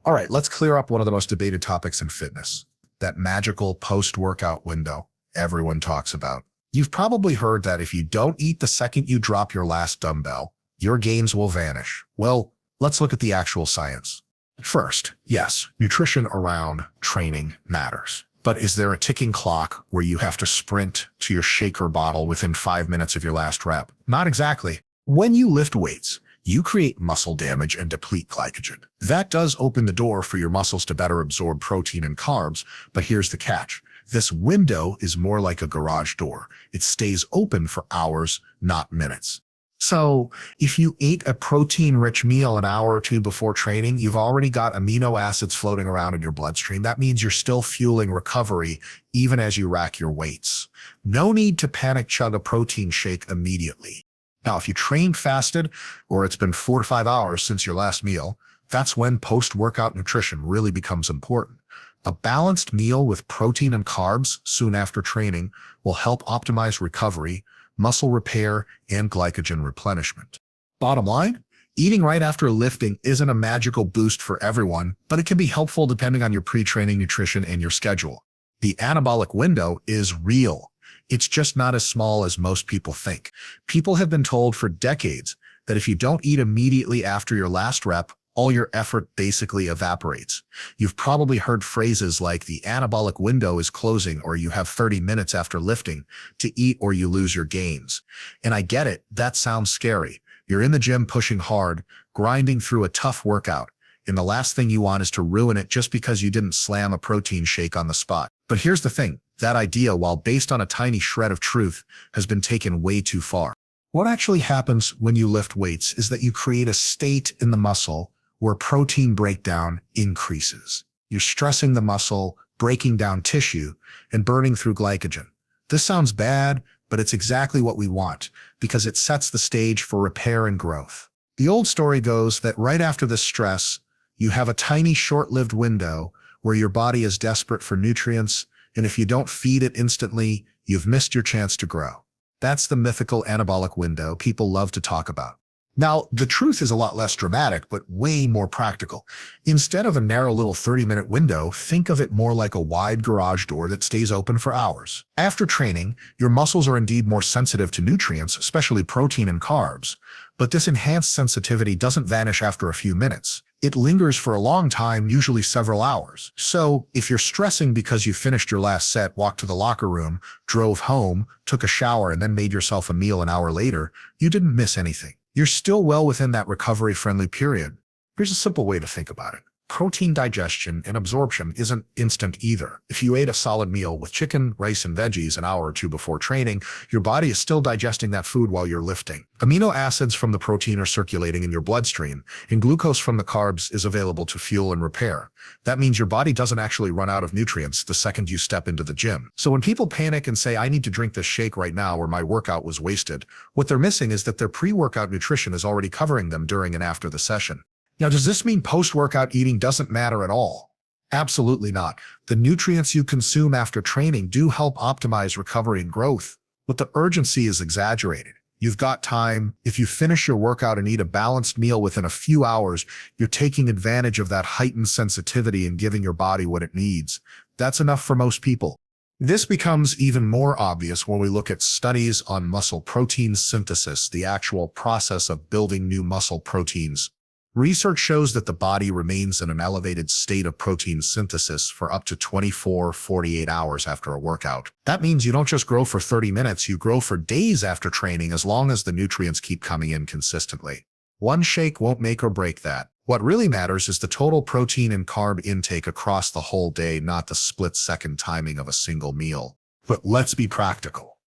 All right, let's clear up one of the most debated topics in fitness, that magical post-workout window everyone talks about. You've probably heard that if you don't eat the second you drop your last dumbbell, your gains will vanish. Well, let's look at the actual science. First, yes, nutrition around training matters. But is there a ticking clock where you have to sprint to your shaker bottle within 5 minutes of your last rep? Not exactly. When you lift weights, you create muscle damage and deplete glycogen. That does open the door for your muscles to better absorb protein and carbs, but here's the catch. This window is more like a garage door. It stays open for hours, not minutes. So if you ate a protein-rich meal an hour or two before training, you've already got amino acids floating around in your bloodstream. That means you're still fueling recovery even as you rack your weights. No need to panic chug a protein shake immediately. Now, if you trained fasted or it's been 4 to 5 hours since your last meal, that's when post-workout nutrition really becomes important. A balanced meal with protein and carbs soon after training will help optimize recovery, muscle repair, and glycogen replenishment. Bottom line, eating right after lifting isn't a magical boost for everyone, but it can be helpful depending on your pre-training nutrition and your schedule. The anabolic window is real. It's just not as small as most people think. People have been told for decades that if you don't eat immediately after your last rep, all your effort basically evaporates. You've probably heard phrases like the anabolic window is closing or you have 30 minutes after lifting to eat or you lose your gains. And I get it, that sounds scary. You're in the gym pushing hard, grinding through a tough workout, and the last thing you want is to ruin it just because you didn't slam a protein shake on the spot. But here's the thing, that idea, while based on a tiny shred of truth, has been taken way too far. What actually happens when you lift weights is that you create a state in the muscle where protein breakdown increases. You're stressing the muscle, breaking down tissue, and burning through glycogen. This sounds bad, but it's exactly what we want because it sets the stage for repair and growth. The old story goes that right after this stress, you have a tiny short-lived window where your body is desperate for nutrients, and if you don't feed it instantly, you've missed your chance to grow. That's the mythical anabolic window people love to talk about. Now, the truth is a lot less dramatic, but way more practical. Instead of a narrow little 30-minute window, think of it more like a wide garage door that stays open for hours. After training, your muscles are indeed more sensitive to nutrients, especially protein and carbs. But this enhanced sensitivity doesn't vanish after a few minutes. It lingers for a long time, usually several hours. So if you're stressing because you finished your last set, walked to the locker room, drove home, took a shower, and then made yourself a meal an hour later, you didn't miss anything. You're still well within that recovery-friendly period. Here's a simple way to think about it. Protein digestion and absorption isn't instant either. If you ate a solid meal with chicken, rice, and veggies an hour or two before training, your body is still digesting that food while you're lifting. Amino acids from the protein are circulating in your bloodstream, and glucose from the carbs is available to fuel and repair. That means your body doesn't actually run out of nutrients the second you step into the gym. So when people panic and say, I need to drink this shake right now or my workout was wasted, what they're missing is that their pre-workout nutrition is already covering them during and after the session. Now, does this mean post-workout eating doesn't matter at all? Absolutely not. The nutrients you consume after training do help optimize recovery and growth, but the urgency is exaggerated. You've got time. If you finish your workout and eat a balanced meal within a few hours, you're taking advantage of that heightened sensitivity and giving your body what it needs. That's enough for most people. This becomes even more obvious when we look at studies on muscle protein synthesis, the actual process of building new muscle proteins. Research shows that the body remains in an elevated state of protein synthesis for up to 24-48 hours after a workout. That means you don't just grow for 30 minutes, you grow for days after training as long as the nutrients keep coming in consistently. One shake won't make or break that. What really matters is the total protein and carb intake across the whole day, not the split-second timing of a single meal. But let's be practical.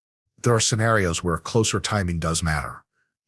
There are scenarios where closer timing does matter.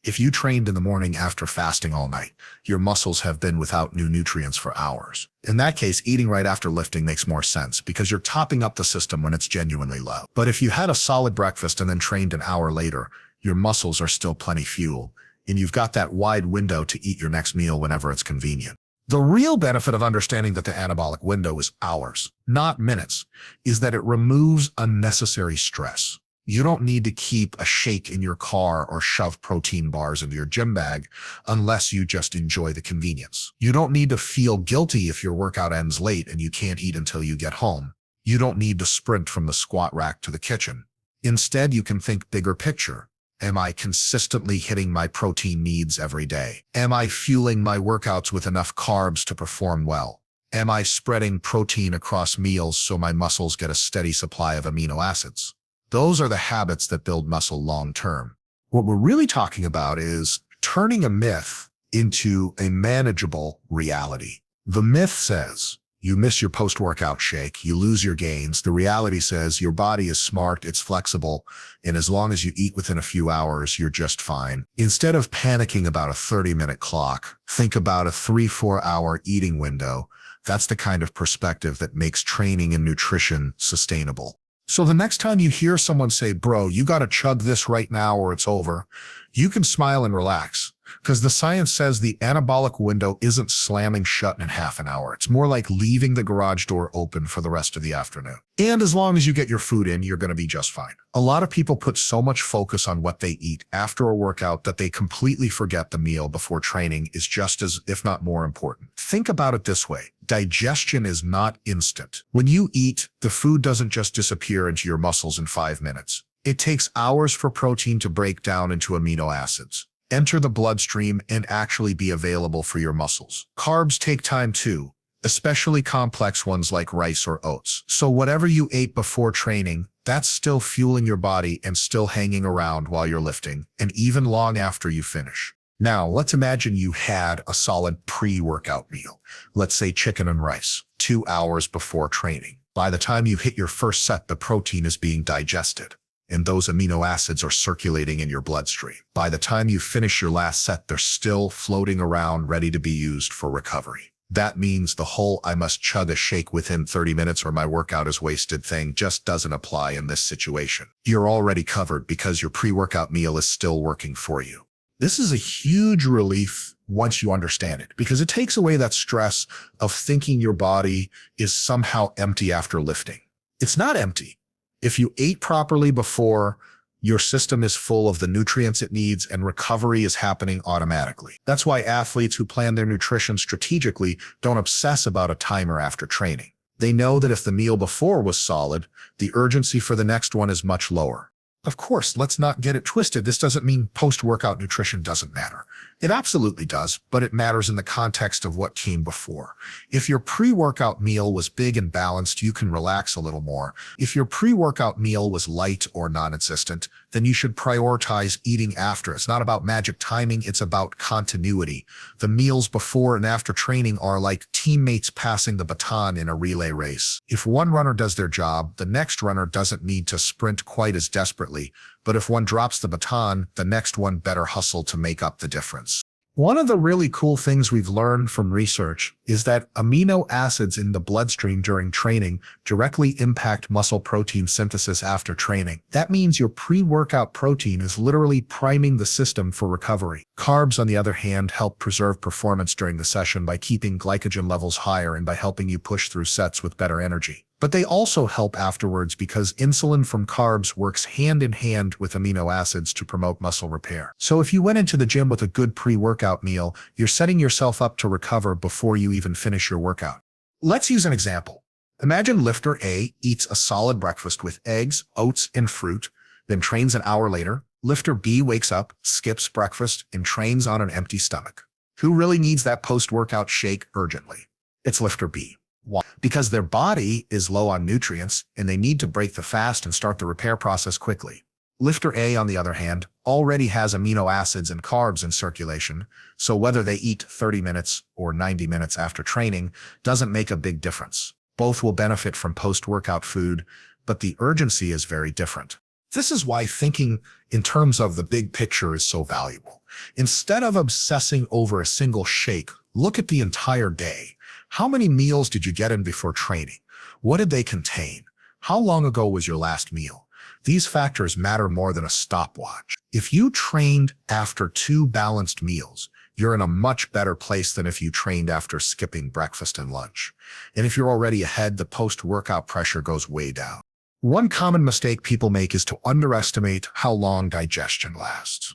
If you trained in the morning after fasting all night, your muscles have been without new nutrients for hours. In that case, eating right after lifting makes more sense because you're topping up the system when it's genuinely low. But if you had a solid breakfast and then trained an hour later, your muscles are still plenty fueled, and you've got that wide window to eat your next meal whenever it's convenient. The real benefit of understanding that the anabolic window is hours, not minutes, is that it removes unnecessary stress. You don't need to keep a shake in your car or shove protein bars into your gym bag unless you just enjoy the convenience. You don't need to feel guilty if your workout ends late and you can't eat until you get home. You don't need to sprint from the squat rack to the kitchen. Instead, you can think bigger picture. Am I consistently hitting my protein needs every day? Am I fueling my workouts with enough carbs to perform well? Am I spreading protein across meals so my muscles get a steady supply of amino acids? Those are the habits that build muscle long term. What we're really talking about is turning a myth into a manageable reality. The myth says you miss your post-workout shake, you lose your gains. The reality says your body is smart, it's flexible, and as long as you eat within a few hours, you're just fine. Instead of panicking about a 30-minute clock, think about a 3-4 hour eating window. That's the kind of perspective that makes training and nutrition sustainable. So the next time you hear someone say, bro, you got to chug this right now or it's over, you can smile and relax, because the science says the anabolic window isn't slamming shut in half an hour. It's more like leaving the garage door open for the rest of the afternoon. And as long as you get your food in, you're going to be just fine. A lot of people put so much focus on what they eat after a workout that they completely forget the meal before training is just as, if not more important. Think about it this way. Digestion is not instant. When you eat, the food doesn't just disappear into your muscles in 5 minutes. It takes hours for protein to break down into amino acids, enter the bloodstream, and actually be available for your muscles. Carbs take time too, especially complex ones like rice or oats. So whatever you ate before training, that's still fueling your body and still hanging around while you're lifting, and even long after you finish. Now, let's imagine you had a solid pre-workout meal, let's say chicken and rice, 2 hours before training. By the time you hit your first set, the protein is being digested, and those amino acids are circulating in your bloodstream. By the time you finish your last set, they're still floating around, ready to be used for recovery. That means the whole "I must chug a shake within 30 minutes or my workout is wasted" thing just doesn't apply in this situation. You're already covered because your pre-workout meal is still working for you. This is a huge relief once you understand it, because it takes away that stress of thinking your body is somehow empty after lifting. It's not empty. If you ate properly before, your system is full of the nutrients it needs and recovery is happening automatically. That's why athletes who plan their nutrition strategically don't obsess about a timer after training. They know that if the meal before was solid, the urgency for the next one is much lower. Of course, let's not get it twisted. This doesn't mean post-workout nutrition doesn't matter. It absolutely does, but it matters in the context of what came before. If your pre-workout meal was big and balanced, you can relax a little more. If your pre-workout meal was light or non-existent, then you should prioritize eating after. It's not about magic timing, it's about continuity. The meals before and after training are like teammates passing the baton in a relay race. If one runner does their job, the next runner doesn't need to sprint quite as desperately. But if one drops the baton, the next one better hustle to make up the difference. One of the really cool things we've learned from research is that amino acids in the bloodstream during training directly impact muscle protein synthesis after training. That means your pre-workout protein is literally priming the system for recovery. Carbs, on the other hand, help preserve performance during the session by keeping glycogen levels higher and by helping you push through sets with better energy. But they also help afterwards because insulin from carbs works hand in hand with amino acids to promote muscle repair. So if you went into the gym with a good pre-workout meal, you're setting yourself up to recover before you even finish your workout. Let's use an example. Imagine lifter A eats a solid breakfast with eggs, oats, and fruit, then trains an hour later. Lifter B wakes up, skips breakfast, and trains on an empty stomach. Who really needs that post-workout shake urgently? It's lifter B. Why? Because their body is low on nutrients and they need to break the fast and start the repair process quickly. Lifter A, on the other hand, already has amino acids and carbs in circulation, so whether they eat 30 minutes or 90 minutes after training doesn't make a big difference. Both will benefit from post-workout food, but the urgency is very different. This is why thinking in terms of the big picture is so valuable. Instead of obsessing over a single shake, look at the entire day. How many meals did you get in before training? What did they contain? How long ago was your last meal? These factors matter more than a stopwatch. If you trained after 2 balanced meals, you're in a much better place than if you trained after skipping breakfast and lunch. And if you're already ahead, the post-workout pressure goes way down. One common mistake people make is to underestimate how long digestion lasts.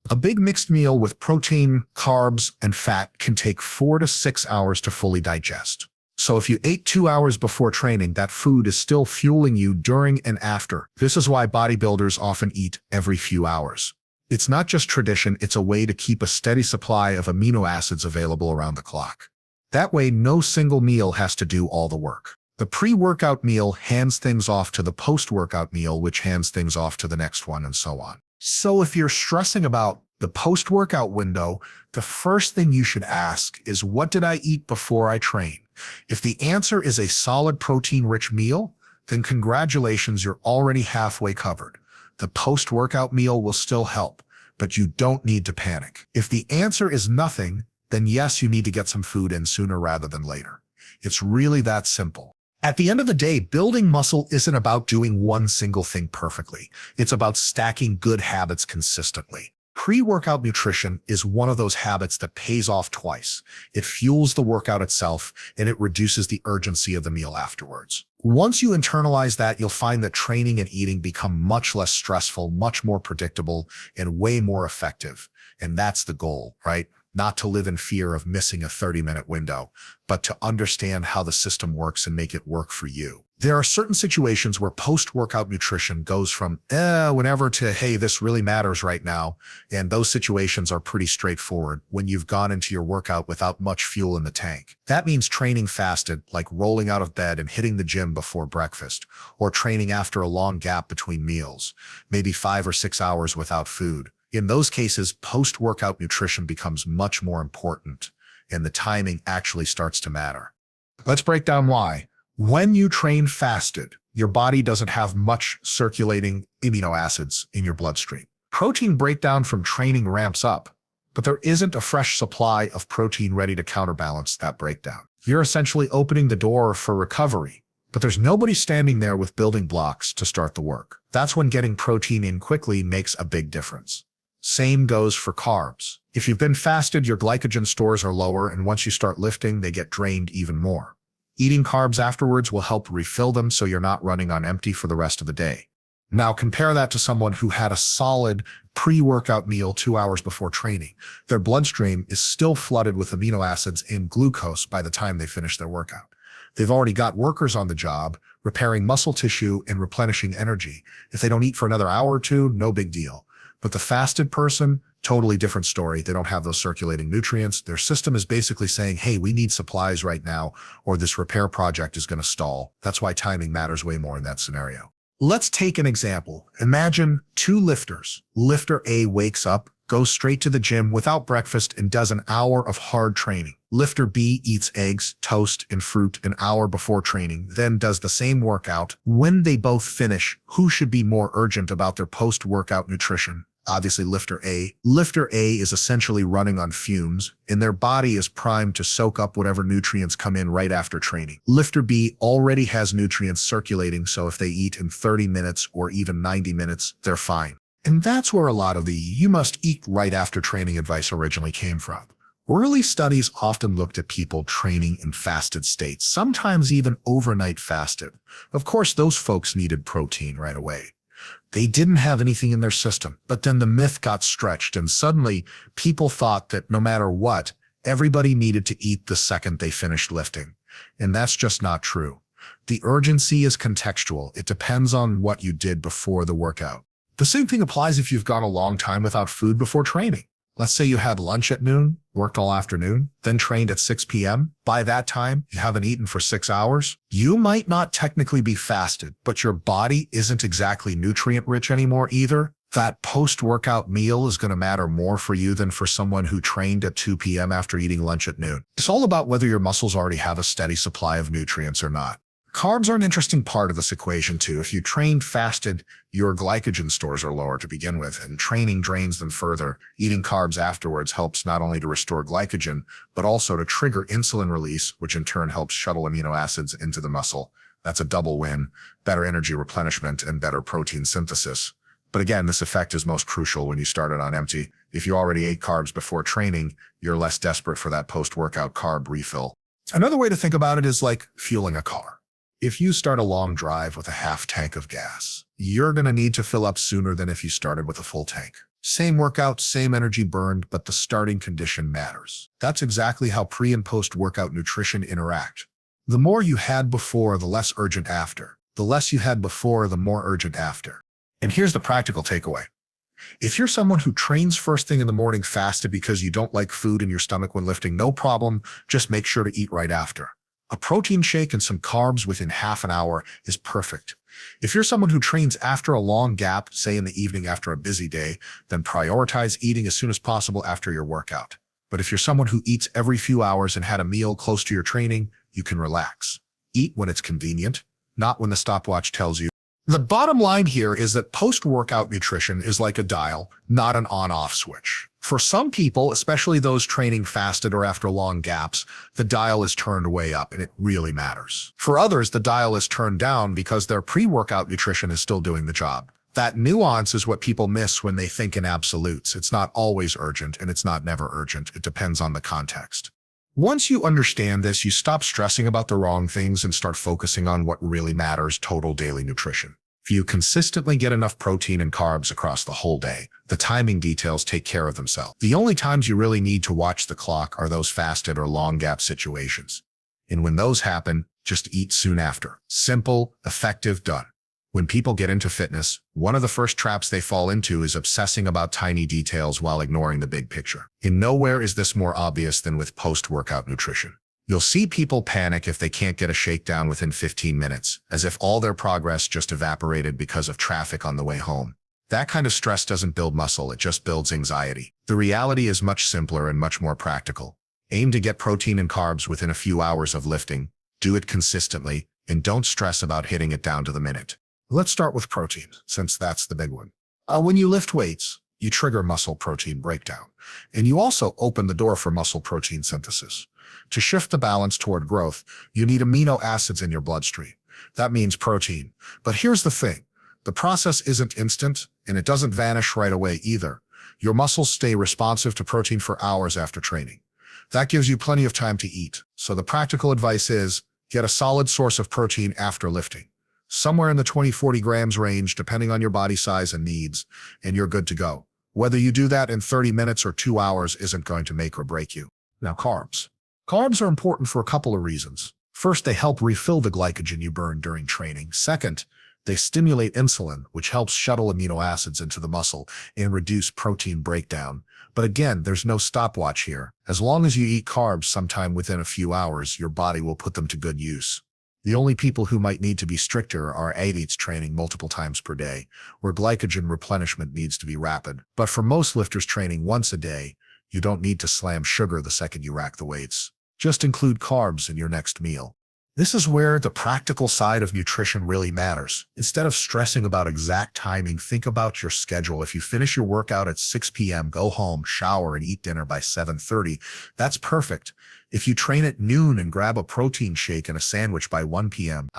A big mixed meal with protein, carbs, and fat can take 4 to 6 hours to fully digest. So if you ate 2 hours before training, that food is still fueling you during and after. This is why bodybuilders often eat every few hours. It's not just tradition, it's a way to keep a steady supply of amino acids available around the clock. That way, no single meal has to do all the work. The pre-workout meal hands things off to the post-workout meal, which hands things off to the next one, and so on. So if you're stressing about the post-workout window, the first thing you should ask is, what did I eat before I train? If the answer is a solid protein-rich meal, then congratulations, you're already halfway covered. The post-workout meal will still help, but you don't need to panic. If the answer is nothing, then yes, you need to get some food in sooner rather than later. It's really that simple. At the end of the day, building muscle isn't about doing one single thing perfectly. It's about stacking good habits consistently. Pre-workout nutrition is one of those habits that pays off twice. It fuels the workout itself, and it reduces the urgency of the meal afterwards. Once you internalize that, you'll find that training and eating become much less stressful, much more predictable, and way more effective. And that's the goal, right? Not to live in fear of missing a 30-minute window, but to understand how the system works and make it work for you. There are certain situations where post-workout nutrition goes from whenever to, hey, this really matters right now. And those situations are pretty straightforward when you've gone into your workout without much fuel in the tank. That means training fasted, like rolling out of bed and hitting the gym before breakfast, or training after a long gap between meals, maybe 5 or 6 hours without food. In those cases, post-workout nutrition becomes much more important, and the timing actually starts to matter. Let's break down why. When you train fasted, your body doesn't have much circulating amino acids in your bloodstream. Protein breakdown from training ramps up, but there isn't a fresh supply of protein ready to counterbalance that breakdown. You're essentially opening the door for recovery, but there's nobody standing there with building blocks to start the work. That's when getting protein in quickly makes a big difference. Same goes for carbs. If you've been fasted, your glycogen stores are lower, and once you start lifting, they get drained even more. Eating carbs afterwards will help refill them so you're not running on empty for the rest of the day. Now compare that to someone who had a solid pre-workout meal 2 hours before training. Their bloodstream is still flooded with amino acids and glucose by the time they finish their workout. They've already got workers on the job, repairing muscle tissue and replenishing energy. If they don't eat for another hour or two, no big deal. But the fasted person, totally different story. They don't have those circulating nutrients. Their system is basically saying, hey, we need supplies right now, or this repair project is going to stall. That's why timing matters way more in that scenario. Let's take an example. Imagine 2 lifters. Lifter A wakes up, goes straight to the gym without breakfast, and does an hour of hard training. Lifter B eats eggs, toast, and fruit an hour before training, then does the same workout. When they both finish, who should be more urgent about their post-workout nutrition? Obviously, Lifter A. Lifter A is essentially running on fumes, and their body is primed to soak up whatever nutrients come in right after training. Lifter B already has nutrients circulating, so if they eat in 30 minutes or even 90 minutes, they're fine. And that's where a lot of the "you must eat right after training" advice originally came from. Early studies often looked at people training in fasted states, sometimes even overnight fasted. Of course, those folks needed protein right away. They didn't have anything in their system, but then the myth got stretched, and suddenly people thought that no matter what, everybody needed to eat the second they finished lifting. And that's just not true. The urgency is contextual. It depends on what you did before the workout. The same thing applies if you've gone a long time without food before training. Let's say you had lunch at noon, worked all afternoon, then trained at 6 p.m. By that time, you haven't eaten for 6 hours. You might not technically be fasted, but your body isn't exactly nutrient-rich anymore either. That post-workout meal is going to matter more for you than for someone who trained at 2 p.m. after eating lunch at noon. It's all about whether your muscles already have a steady supply of nutrients or not. Carbs are an interesting part of this equation too. If you train fasted, your glycogen stores are lower to begin with, and training drains them further. Eating carbs afterwards helps not only to restore glycogen, but also to trigger insulin release, which in turn helps shuttle amino acids into the muscle. That's a double win: better energy replenishment and better protein synthesis. But again, this effect is most crucial when you started on empty. If you already ate carbs before training, you're less desperate for that post-workout carb refill. Another way to think about it is like fueling a car. If you start a long drive with a half tank of gas, you're going to need to fill up sooner than if you started with a full tank. Same workout, same energy burned, but the starting condition matters. That's exactly how pre- and post-workout nutrition interact. The more you had before, the less urgent after. The less you had before, the more urgent after. And here's the practical takeaway. If you're someone who trains first thing in the morning fasted because you don't like food in your stomach when lifting, no problem, just make sure to eat right after. A protein shake and some carbs within half an hour is perfect. If you're someone who trains after a long gap, say in the evening after a busy day, then prioritize eating as soon as possible after your workout. But if you're someone who eats every few hours and had a meal close to your training, you can relax. Eat when it's convenient, not when the stopwatch tells you. The bottom line here is that post-workout nutrition is like a dial, not an on-off switch. For some people, especially those training fasted or after long gaps, the dial is turned way up and it really matters. For others, the dial is turned down because their pre-workout nutrition is still doing the job. That nuance is what people miss when they think in absolutes. It's not always urgent and it's not never urgent. It depends on the context. Once you understand this, you stop stressing about the wrong things and start focusing on what really matters: total daily nutrition. If you consistently get enough protein and carbs across the whole day, the timing details take care of themselves. The only times you really need to watch the clock are those fasted or long gap situations. And when those happen, just eat soon after. Simple, effective, done. When people get into fitness, one of the first traps they fall into is obsessing about tiny details while ignoring the big picture. And nowhere is this more obvious than with post-workout nutrition. You'll see people panic if they can't get a shakedown within 15 minutes, as if all their progress just evaporated because of traffic on the way home. That kind of stress doesn't build muscle, it just builds anxiety. The reality is much simpler and much more practical. Aim to get protein and carbs within a few hours of lifting, do it consistently, and don't stress about hitting it down to the minute. Let's start with protein, since that's the big one. When you lift weights, you trigger muscle protein breakdown, and you also open the door for muscle protein synthesis. To shift the balance toward growth, you need amino acids in your bloodstream. That means protein. But here's the thing. The process isn't instant, and it doesn't vanish right away either. Your muscles stay responsive to protein for hours after training. That gives you plenty of time to eat. So the practical advice is, get a solid source of protein after lifting. Somewhere in the 20-40 grams range, depending on your body size and needs, and you're good to go. Whether you do that in 30 minutes or 2 hours isn't going to make or break you. Now, carbs. Carbs are important for a couple of reasons. First, they help refill the glycogen you burn during training. Second, they stimulate insulin, which helps shuttle amino acids into the muscle and reduce protein breakdown. But again, there's no stopwatch here. As long as you eat carbs sometime within a few hours, your body will put them to good use. The only people who might need to be stricter are athletes training multiple times per day, where glycogen replenishment needs to be rapid. But for most lifters training once a day, you don't need to slam sugar the second you rack the weights. Just include carbs in your next meal. This is where the practical side of nutrition really matters. Instead of stressing about exact timing, think about your schedule. If you finish your workout at 6 p.m., go home, shower, and eat dinner by 7:30, that's perfect. If you train at noon and grab a protein shake and a sandwich by 1 p.m.,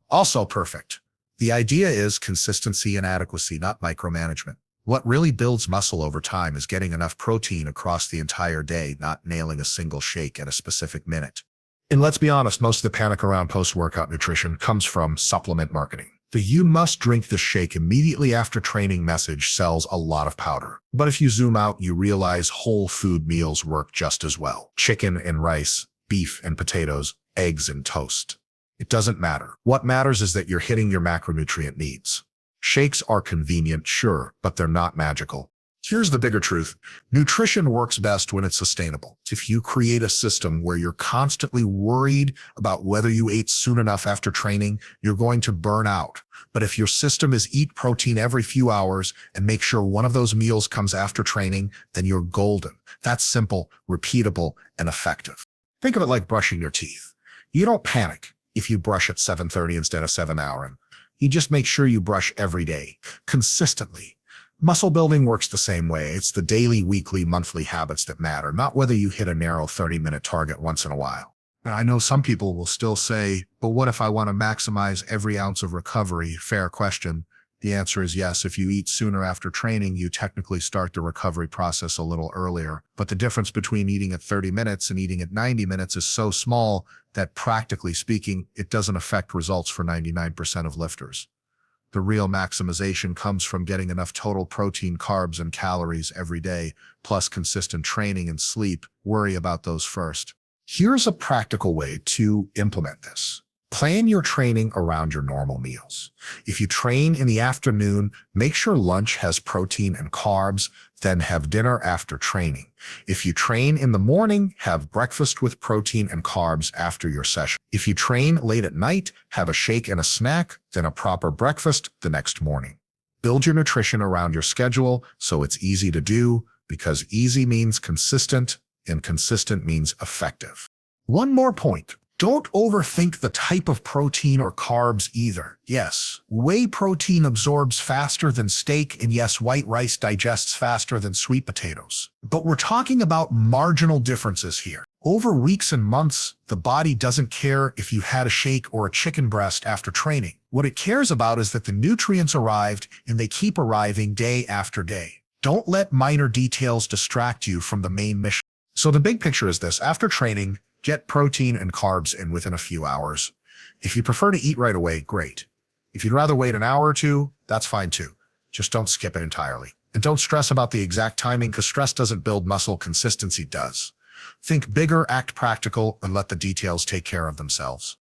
also perfect. The idea is consistency and adequacy, not micromanagement. What really builds muscle over time is getting enough protein across the entire day, not nailing a single shake at a specific minute. And let's be honest, most of the panic around post-workout nutrition comes from supplement marketing. The "you must drink this shake immediately after training" message sells a lot of powder. But if you zoom out, you realize whole food meals work just as well. Chicken and rice, beef and potatoes, eggs and toast. It doesn't matter. What matters is that you're hitting your macronutrient needs. Shakes are convenient, sure, but they're not magical. Here's the bigger truth. Nutrition works best when it's sustainable. If you create a system where you're constantly worried about whether you ate soon enough after training, you're going to burn out. But if your system is eat protein every few hours and make sure one of those meals comes after training, then you're golden. That's simple, repeatable, and effective. Think of it like brushing your teeth. You don't panic if you brush at 7:30 instead of 7 hours. You just make sure you brush every day, consistently. Muscle building works the same way. It's the daily, weekly, monthly habits that matter, not whether you hit a narrow 30-minute target once in a while. Now, I know some people will still say, but what if I want to maximize every ounce of recovery? Fair question. The answer is yes. If you eat sooner after training, you technically start the recovery process a little earlier. But the difference between eating at 30 minutes and eating at 90 minutes is so small that practically speaking, it doesn't affect results for 99% of lifters. The real maximization comes from getting enough total protein, carbs, and calories every day, plus consistent training and sleep. Worry about those first. Here's a practical way to implement this. Plan your training around your normal meals. If you train in the afternoon, make sure lunch has protein and carbs, then have dinner after training. If you train in the morning, have breakfast with protein and carbs after your session. If you train late at night, have a shake and a snack, then a proper breakfast the next morning. Build your nutrition around your schedule so it's easy to do, because easy means consistent and consistent means effective. One more point. Don't overthink the type of protein or carbs either. Yes, whey protein absorbs faster than steak, and yes, white rice digests faster than sweet potatoes. But we're talking about marginal differences here. Over weeks and months, the body doesn't care if you had a shake or a chicken breast after training. What it cares about is that the nutrients arrived, and they keep arriving day after day. Don't let minor details distract you from the main mission. So the big picture is this: after training, get protein and carbs in within a few hours. If you prefer to eat right away, great. If you'd rather wait an hour or two, that's fine too. Just don't skip it entirely. And don't stress about the exact timing, because stress doesn't build muscle, consistency does. Think bigger, act practical, and let the details take care of themselves.